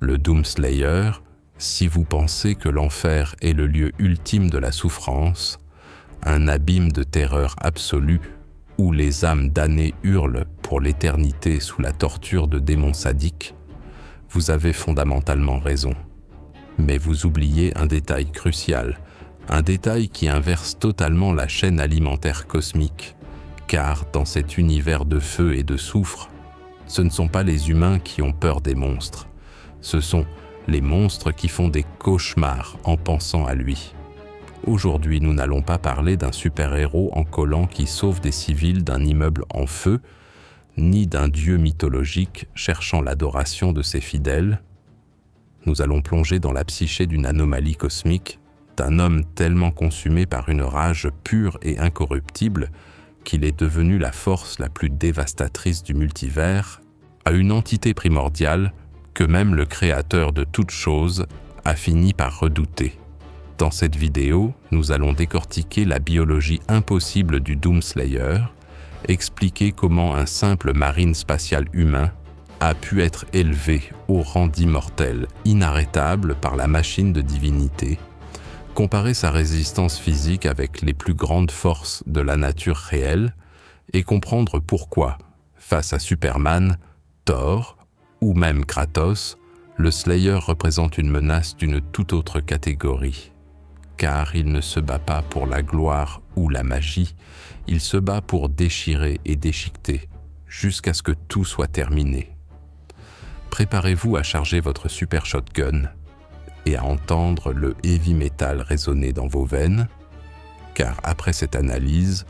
Le Doomslayer, si vous pensez que l'enfer est le lieu ultime de la souffrance, un abîme de terreur absolue où les âmes damnées hurlent pour l'éternité sous la torture de démons sadiques, vous avez fondamentalement raison. Mais vous oubliez un détail crucial, un détail qui inverse totalement la chaîne alimentaire cosmique, car dans cet univers de feu et de soufre, ce ne sont pas les humains qui ont peur des monstres, ce sont les monstres qui font des cauchemars en pensant à lui. Aujourd'hui, nous n'allons pas parler d'un super-héros en collant qui sauve des civils d'un immeuble en feu, ni d'un dieu mythologique cherchant l'adoration de ses fidèles. Nous allons plonger dans la psyché d'une anomalie cosmique, d'un homme tellement consumé par une rage pure et incorruptible qu'il est devenu la force la plus dévastatrice du multivers, à une entité primordiale que même le créateur de toutes choses a fini par redouter. Dans cette vidéo, nous allons décortiquer la biologie impossible du Doomslayer, expliquer comment un simple marine spatial humain a pu être élevé au rang d'immortel inarrêtable par la machine de divinité, comparer sa résistance physique avec les plus grandes forces de la nature réelle et comprendre pourquoi, face à Superman, Thor ou même Kratos, le Slayer représente une menace d'une toute autre catégorie. Car il ne se bat pas pour la gloire ou la magie, il se bat pour déchirer et déchiqueter, jusqu'à ce que tout soit terminé. Préparez-vous à charger votre super shotgun et à entendre le heavy metal résonner dans vos veines, car après cette analyse,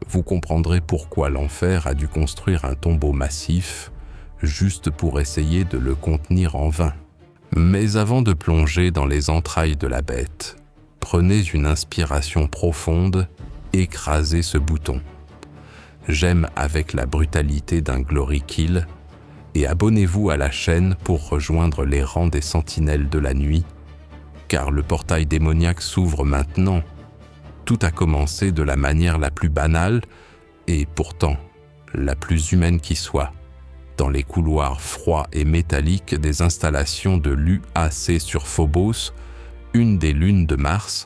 vous comprendrez pourquoi l'enfer a dû construire un tombeau massif juste pour essayer de le contenir en vain. Mais avant de plonger dans les entrailles de la bête, prenez une inspiration profonde, écrasez ce bouton. J'aime avec la brutalité d'un glory kill et abonnez-vous à la chaîne pour rejoindre les rangs des sentinelles de la nuit, car le portail démoniaque s'ouvre maintenant. Tout a commencé de la manière la plus banale et pourtant la plus humaine qui soit, dans les couloirs froids et métalliques des installations de l'UAC sur Phobos, une des lunes de Mars,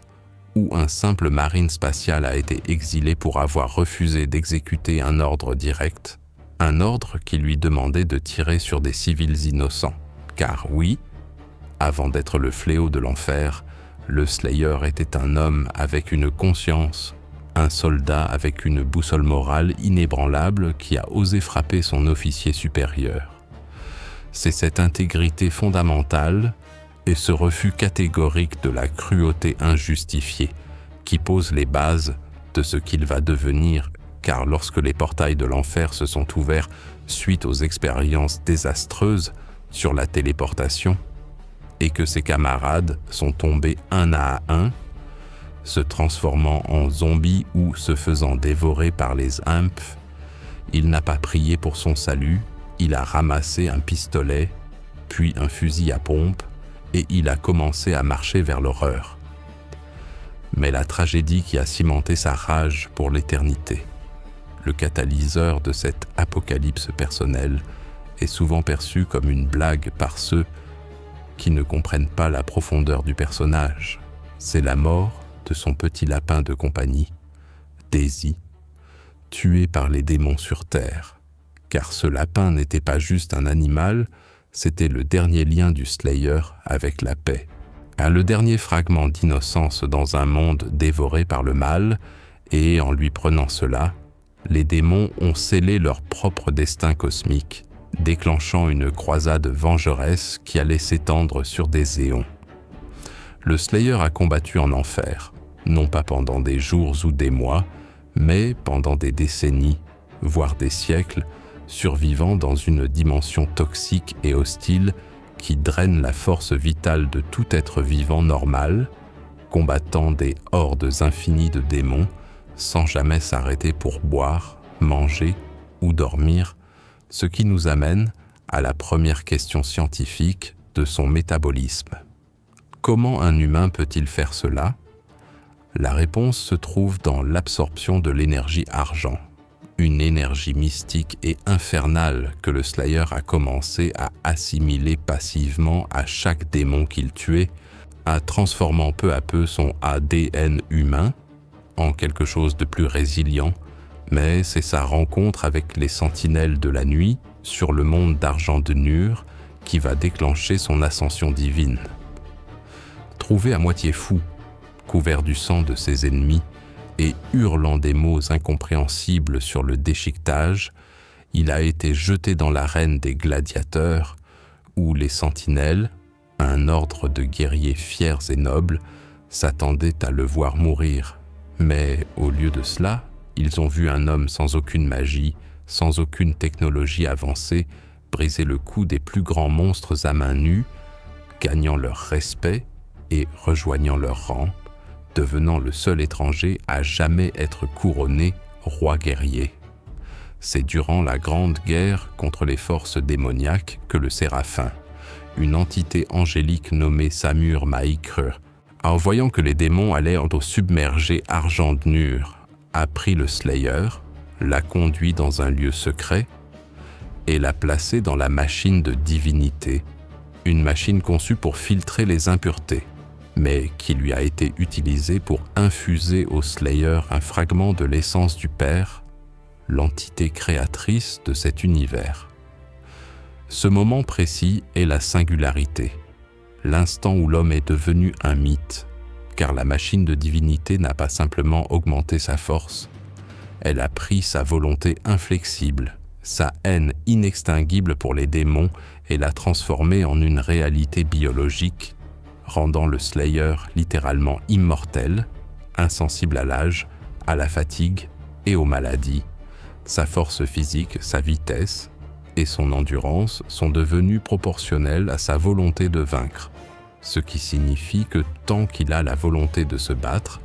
où un simple marine spatial a été exilé pour avoir refusé d'exécuter un ordre direct, un ordre qui lui demandait de tirer sur des civils innocents. Car oui, avant d'être le fléau de l'enfer, le Slayer était un homme avec une conscience, un soldat avec une boussole morale inébranlable qui a osé frapper son officier supérieur. C'est cette intégrité fondamentale et ce refus catégorique de la cruauté injustifiée qui pose les bases de ce qu'il va devenir, car lorsque les portails de l'enfer se sont ouverts suite aux expériences désastreuses sur la téléportation et que ses camarades sont tombés un à un, se transformant en zombies ou se faisant dévorer par les imps, il n'a pas prié pour son salut, il a ramassé un pistolet, puis un fusil à pompe, et il a commencé à marcher vers l'horreur. Mais la tragédie qui a cimenté sa rage pour l'éternité, le catalyseur de cette apocalypse personnelle, est souvent perçu comme une blague par ceux qui ne comprennent pas la profondeur du personnage. C'est la mort de son petit lapin de compagnie, Daisy, tué par les démons sur Terre. Car ce lapin n'était pas juste un animal, c'était le dernier lien du Slayer avec la paix. Le dernier fragment d'innocence dans un monde dévoré par le mal, et en lui prenant cela, les démons ont scellé leur propre destin cosmique, déclenchant une croisade vengeresse qui allait s'étendre sur des éons. Le Slayer a combattu en enfer, non pas pendant des jours ou des mois, mais pendant des décennies, voire des siècles, survivant dans une dimension toxique et hostile qui draine la force vitale de tout être vivant normal, combattant des hordes infinies de démons, sans jamais s'arrêter pour boire, manger ou dormir, ce qui nous amène à la première question scientifique de son métabolisme. Comment un humain peut-il faire cela ? La réponse se trouve dans l'absorption de l'énergie argent. une énergie mystique et infernale que le Slayer a commencé à assimiler passivement à chaque démon qu'il tuait, a transformant peu à peu son ADN humain en quelque chose de plus résilient, mais c'est sa rencontre avec les sentinelles de la nuit sur le monde d'argent de Nur qui va déclencher son ascension divine. Trouvé à moitié fou, couvert du sang de ses ennemis et hurlant des mots incompréhensibles sur le déchiquetage, il a été jeté dans l'arène des gladiateurs où les sentinelles, un ordre de guerriers fiers et nobles, s'attendaient à le voir mourir. Mais au lieu de cela, ils ont vu un homme sans aucune magie, sans aucune technologie avancée, briser le cou des plus grands monstres à main nue, gagnant leur respect et rejoignant leur rang, devenant le seul étranger à jamais être couronné roi guerrier. C'est durant la Grande Guerre contre les forces démoniaques que le Séraphin, une entité angélique nommée Samur Maïkre, en voyant que les démons allaient au submerger Argent de Nur, a pris le Slayer, l'a conduit dans un lieu secret et l'a placé dans la machine de divinité, une machine conçue pour filtrer les impuretés, mais qui lui a été utilisée pour infuser au Slayer un fragment de l'essence du Père, l'entité créatrice de cet univers. Ce moment précis est la singularité, l'instant où l'homme est devenu un mythe, car la machine de divinité n'a pas simplement augmenté sa force, elle a pris sa volonté inflexible, sa haine inextinguible pour les démons et l'a transformée en une réalité biologique, rendant le Slayer littéralement immortel, insensible à l'âge, à la fatigue et aux maladies. Sa force physique, sa vitesse et son endurance sont devenues proportionnelles à sa volonté de vaincre, ce qui signifie que tant qu'il a la volonté de se battre,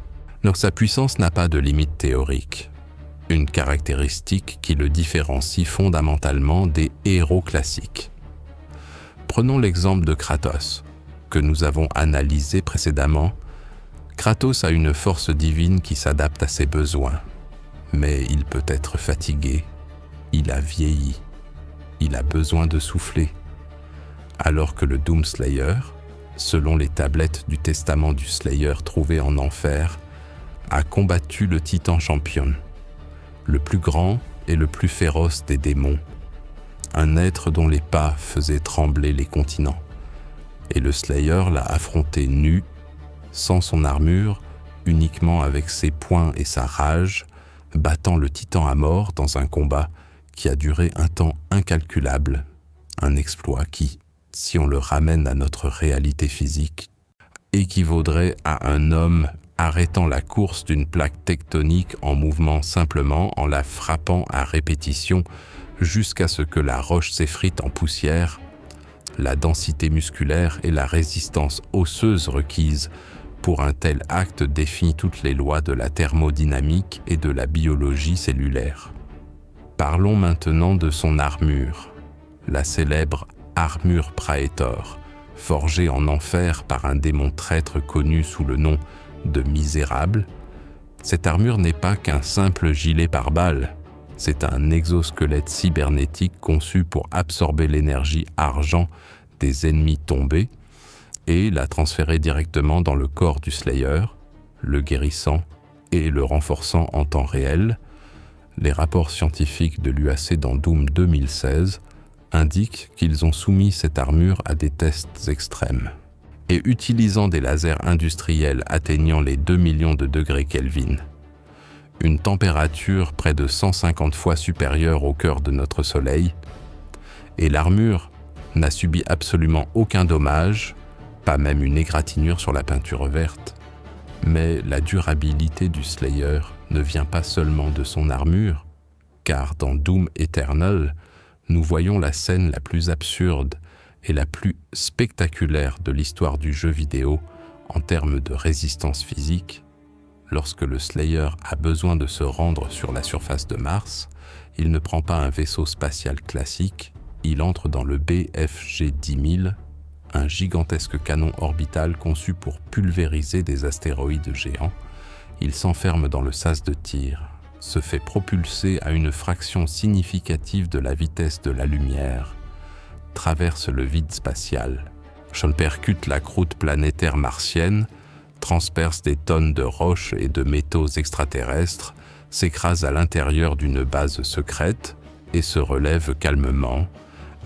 sa puissance n'a pas de limite théorique, une caractéristique qui le différencie fondamentalement des héros classiques. Prenons l'exemple de Kratos, que nous avons analysé précédemment. Kratos a une force divine qui s'adapte à ses besoins, mais il peut être fatigué, il a vieilli, il a besoin de souffler, alors que le Doomslayer, selon les tablettes du testament du Slayer trouvées en enfer, a combattu le Titan Champion, le plus grand et le plus féroce des démons, un être dont les pas faisaient trembler les continents. Et le Slayer l'a affronté nu, sans son armure, uniquement avec ses poings et sa rage, battant le Titan à mort dans un combat qui a duré un temps incalculable, un exploit qui, si on le ramène à notre réalité physique, équivaudrait à un homme arrêtant la course d'une plaque tectonique en mouvement simplement en la frappant à répétition jusqu'à ce que la roche s'effrite en poussière. La densité musculaire et la résistance osseuse requises pour un tel acte défient toutes les lois de la thermodynamique et de la biologie cellulaire. Parlons maintenant de son armure, la célèbre armure Praetor, forgée en enfer par un démon traître connu sous le nom de Misérable. Cette armure n'est pas qu'un simple gilet pare-balles, c'est un exosquelette cybernétique conçu pour absorber l'énergie argent des ennemis tombés et la transférer directement dans le corps du Slayer, le guérissant et le renforçant en temps réel. Les rapports scientifiques de l'UAC dans Doom 2016 indiquent qu'ils ont soumis cette armure à des tests extrêmes et utilisant des lasers industriels atteignant les 2 millions de degrés Kelvin, une température près de 150 fois supérieure au cœur de notre Soleil, et l'armure n'a subi absolument aucun dommage, pas même une égratignure sur la peinture verte. Mais la durabilité du Slayer ne vient pas seulement de son armure, car dans Doom Eternal, nous voyons la scène la plus absurde et la plus spectaculaire de l'histoire du jeu vidéo en termes de résistance physique. Lorsque le Slayer a besoin de se rendre sur la surface de Mars, il ne prend pas un vaisseau spatial classique, il entre dans le BFG 10000, un gigantesque canon orbital conçu pour pulvériser des astéroïdes géants. Il s'enferme dans le sas de tir, se fait propulser à une fraction significative de la vitesse de la lumière, traverse le vide spatial, percute la croûte planétaire martienne, transperce des tonnes de roches et de métaux extraterrestres, s'écrase à l'intérieur d'une base secrète et se relève calmement,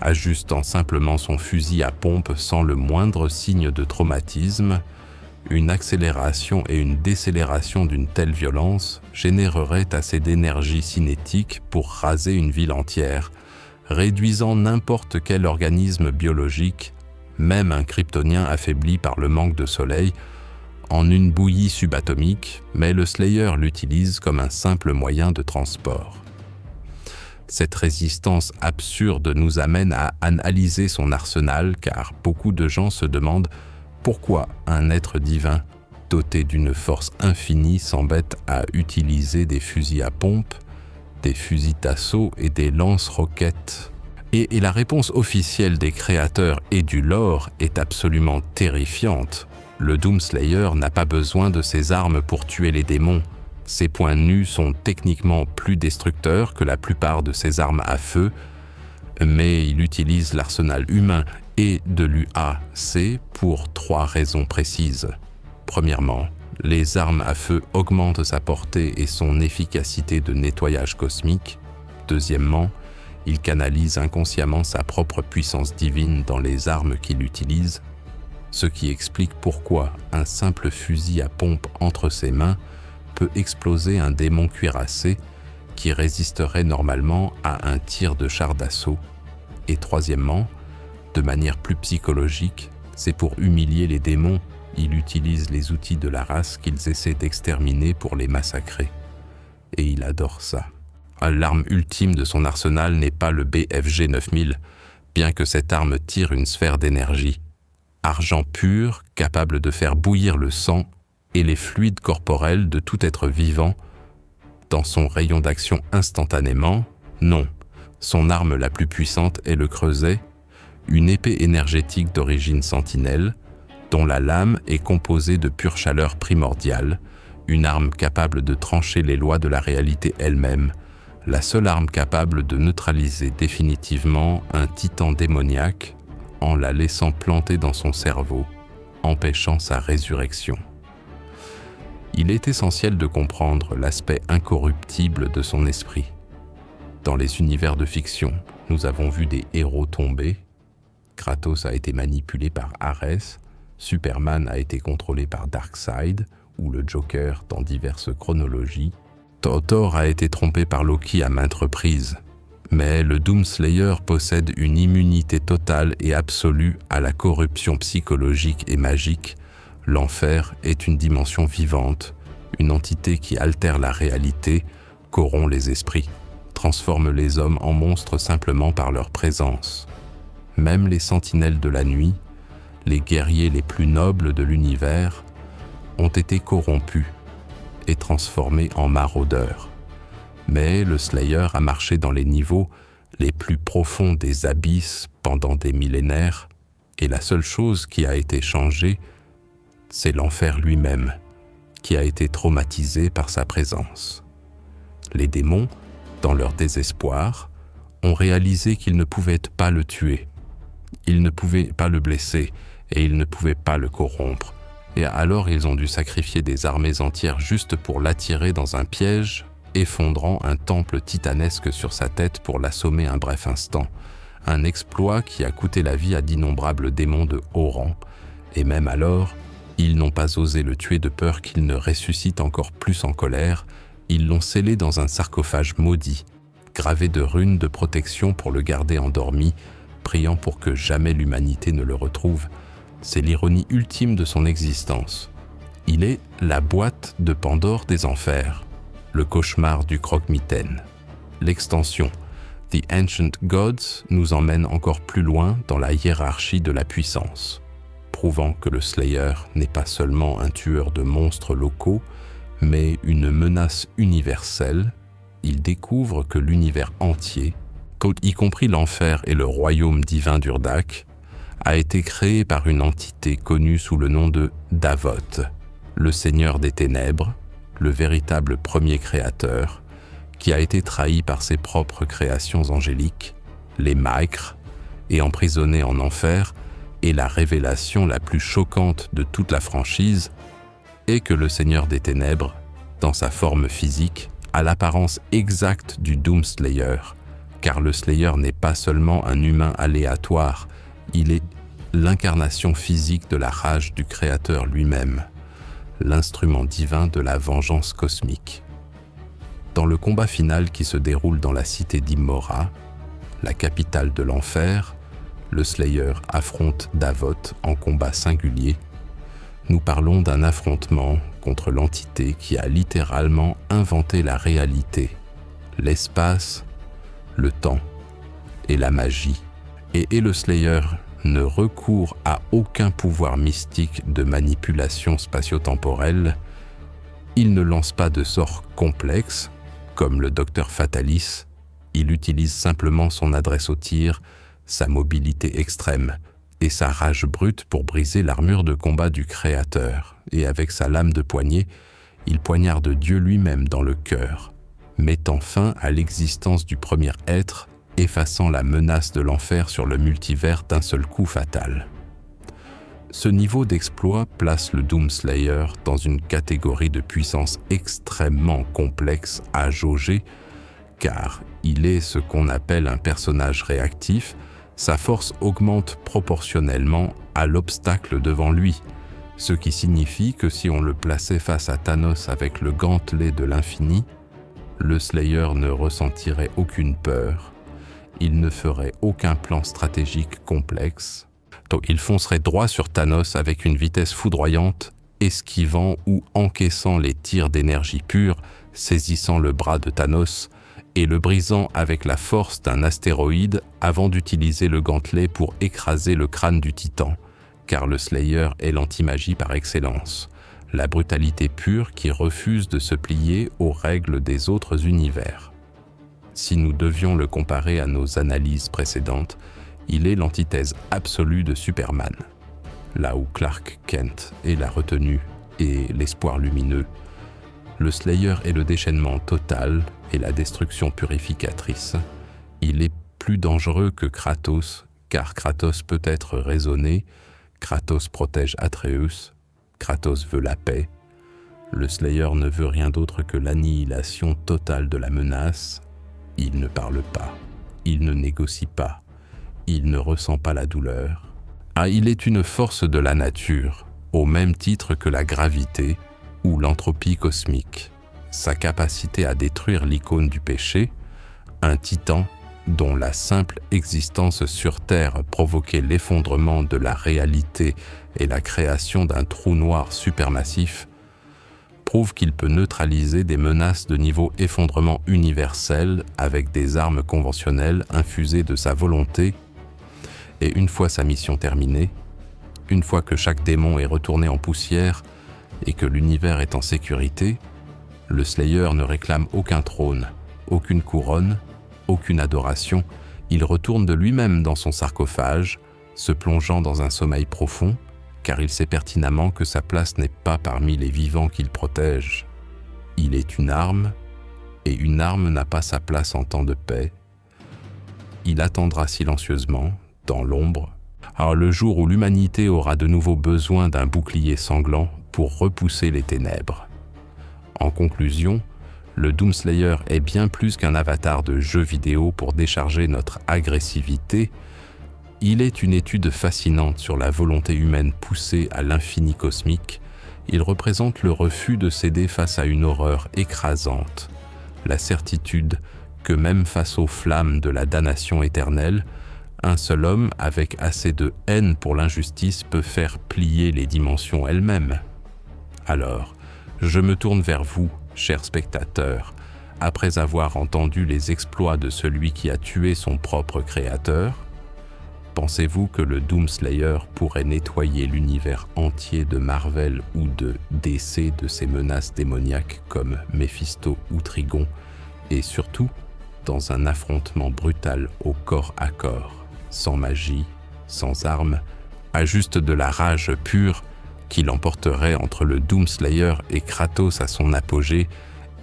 ajustant simplement son fusil à pompe sans le moindre signe de traumatisme. Une accélération et une décélération d'une telle violence généreraient assez d'énergie cinétique pour raser une ville entière, réduisant n'importe quel organisme biologique, même un kryptonien affaibli par le manque de soleil, en une bouillie subatomique, mais le Slayer l'utilise comme un simple moyen de transport. Cette résistance absurde nous amène à analyser son arsenal, car beaucoup de gens se demandent pourquoi un être divin, doté d'une force infinie, s'embête à utiliser des fusils à pompe, des fusils d'assaut et des lance-roquettes. Et la réponse officielle des créateurs et du lore est absolument terrifiante. Le Doomslayer n'a pas besoin de ces armes pour tuer les démons. Ses poings nus sont techniquement plus destructeurs que la plupart de ses armes à feu, mais il utilise l'arsenal humain et de l'UAC pour 3 raisons précises. Premièrement, les armes à feu augmentent sa portée et son efficacité de nettoyage cosmique. Deuxièmement, il canalise inconsciemment sa propre puissance divine dans les armes qu'il utilise, ce qui explique pourquoi un simple fusil à pompe entre ses mains peut exploser un démon cuirassé qui résisterait normalement à un tir de char d'assaut. Et troisièmement, de manière plus psychologique, c'est pour humilier les démons, il utilise les outils de la race qu'ils essaient d'exterminer pour les massacrer. Et il adore ça. L'arme ultime de son arsenal n'est pas le BFG 9000, bien que cette arme tire une sphère d'énergie. Argent pur, capable de faire bouillir le sang et les fluides corporels de tout être vivant, dans son rayon d'action instantanément, non. Son arme la plus puissante est le creuset, une épée énergétique d'origine sentinelle, dont la lame est composée de pure chaleur primordiale, une arme capable de trancher les lois de la réalité elle-même, la seule arme capable de neutraliser définitivement un titan démoniaque en la laissant planter dans son cerveau, empêchant sa résurrection. Il est essentiel de comprendre l'aspect incorruptible de son esprit. Dans les univers de fiction, nous avons vu des héros tomber. Kratos a été manipulé par Arès, Superman a été contrôlé par Darkseid, ou le Joker dans diverses chronologies. Thor a été trompé par Loki à maintes reprises. Mais le Doomslayer possède une immunité totale et absolue à la corruption psychologique et magique. L'enfer est une dimension vivante, une entité qui altère la réalité, corrompt les esprits, transforme les hommes en monstres simplement par leur présence. Même les sentinelles de la nuit, les guerriers les plus nobles de l'univers, ont été corrompus et transformés en maraudeurs. Mais le Slayer a marché dans les niveaux les plus profonds des abysses pendant des millénaires, et la seule chose qui a été changée, c'est l'enfer lui-même, qui a été traumatisé par sa présence. Les démons, dans leur désespoir, ont réalisé qu'ils ne pouvaient pas le tuer, ils ne pouvaient pas le blesser, et ils ne pouvaient pas le corrompre. Et alors ils ont dû sacrifier des armées entières juste pour l'attirer dans un piège, effondrant un temple titanesque sur sa tête pour l'assommer un bref instant. Un exploit qui a coûté la vie à d'innombrables démons de haut rang. Et même alors, ils n'ont pas osé le tuer de peur qu'il ne ressuscite encore plus en colère. Ils l'ont scellé dans un sarcophage maudit, gravé de runes de protection pour le garder endormi, priant pour que jamais l'humanité ne le retrouve. C'est l'ironie ultime de son existence. Il est la boîte de Pandore des enfers, le cauchemar du croque-mitaine. L'extension The Ancient Gods nous emmène encore plus loin dans la hiérarchie de la puissance, prouvant que le Slayer n'est pas seulement un tueur de monstres locaux, mais une menace universelle. Il découvre que l'univers entier, y compris l'enfer et le royaume divin d'Urdak, a été créé par une entité connue sous le nom de Davot, le seigneur des ténèbres, le véritable premier créateur, qui a été trahi par ses propres créations angéliques, les Maîtres, et emprisonné en enfer, est la révélation la plus choquante de toute la franchise, et que le Seigneur des Ténèbres, dans sa forme physique, a l'apparence exacte du Doomslayer, car le Slayer n'est pas seulement un humain aléatoire, il est l'incarnation physique de la rage du Créateur lui-même, l'instrument divin de la vengeance cosmique. Dans le combat final qui se déroule dans la cité d'Immora, la capitale de l'enfer, le Slayer affronte Davot en combat singulier. Nous parlons d'un affrontement contre l'entité qui a littéralement inventé la réalité, l'espace, le temps et la magie. Et le Slayer ne recourt à aucun pouvoir mystique de manipulation spatio-temporelle. Il ne lance pas de sorts complexes, comme le Docteur Fatalis. Il utilise simplement son adresse au tir, sa mobilité extrême et sa rage brute pour briser l'armure de combat du Créateur. Et avec sa lame de poignet, il poignarde Dieu lui-même dans le cœur, mettant fin à l'existence du premier être, effaçant la menace de l'enfer sur le multivers d'un seul coup fatal. Ce niveau d'exploit place le Doomslayer dans une catégorie de puissance extrêmement complexe à jauger, car il est ce qu'on appelle un personnage réactif. Sa force augmente proportionnellement à l'obstacle devant lui, ce qui signifie que si on le plaçait face à Thanos avec le gantelet de l'infini, le Slayer ne ressentirait aucune peur, il ne ferait aucun plan stratégique complexe, donc il foncerait droit sur Thanos avec une vitesse foudroyante, esquivant ou encaissant les tirs d'énergie pure, saisissant le bras de Thanos et le brisant avec la force d'un astéroïde avant d'utiliser le gantelet pour écraser le crâne du Titan, car le Slayer est l'anti-magie par excellence, la brutalité pure qui refuse de se plier aux règles des autres univers. Si nous devions le comparer à nos analyses précédentes, il est l'antithèse absolue de Superman, là où Clark Kent est la retenue et l'espoir lumineux. Le Slayer est le déchaînement total et la destruction purificatrice. Il est plus dangereux que Kratos, car Kratos peut être raisonné, Kratos protège Atreus, Kratos veut la paix. Le Slayer ne veut rien d'autre que l'annihilation totale de la menace. Il ne parle pas, il ne négocie pas, il ne ressent pas la douleur. Il est une force de la nature, au même titre que la gravité ou l'entropie cosmique. Sa capacité à détruire l'icône du péché, un titan dont la simple existence sur Terre provoquait l'effondrement de la réalité et la création d'un trou noir supermassif, prouve qu'il peut neutraliser des menaces de niveau effondrement universel avec des armes conventionnelles infusées de sa volonté. Et une fois sa mission terminée, une fois que chaque démon est retourné en poussière et que l'univers est en sécurité, le Slayer ne réclame aucun trône, aucune couronne, aucune adoration. Il retourne de lui-même dans son sarcophage, se plongeant dans un sommeil profond, car il sait pertinemment que sa place n'est pas parmi les vivants qu'il protège. Il est une arme, et une arme n'a pas sa place en temps de paix. Il attendra silencieusement, dans l'ombre, le jour où l'humanité aura de nouveau besoin d'un bouclier sanglant pour repousser les ténèbres. En conclusion, le Doomslayer est bien plus qu'un avatar de jeu vidéo pour décharger notre agressivité. Il est une étude fascinante sur la volonté humaine poussée à l'infini cosmique. Il représente le refus de céder face à une horreur écrasante, la certitude que même face aux flammes de la damnation éternelle, un seul homme avec assez de haine pour l'injustice peut faire plier les dimensions elles-mêmes. Alors, je me tourne vers vous, chers spectateurs, après avoir entendu les exploits de celui qui a tué son propre créateur. Pensez-vous que le Doomslayer pourrait nettoyer l'univers entier de Marvel ou de DC de ses menaces démoniaques comme Méphisto ou Trigon, et surtout, dans un affrontement brutal au corps à corps, sans magie, sans armes, à juste de la rage pure, qui l'emporterait entre le Doomslayer et Kratos à son apogée,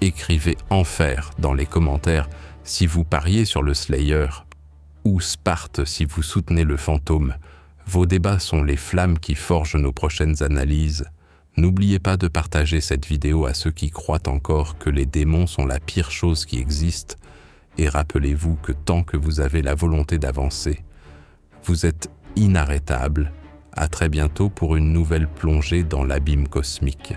Écrivez Enfer dans les commentaires si vous pariez sur le Slayer, ou Sparte si vous soutenez le fantôme. Vos débats sont les flammes qui forgent nos prochaines analyses. N'oubliez pas de partager cette vidéo à ceux qui croient encore que les démons sont la pire chose qui existe, et rappelez-vous que tant que vous avez la volonté d'avancer, vous êtes inarrêtable. À très bientôt pour une nouvelle plongée dans l'abîme cosmique.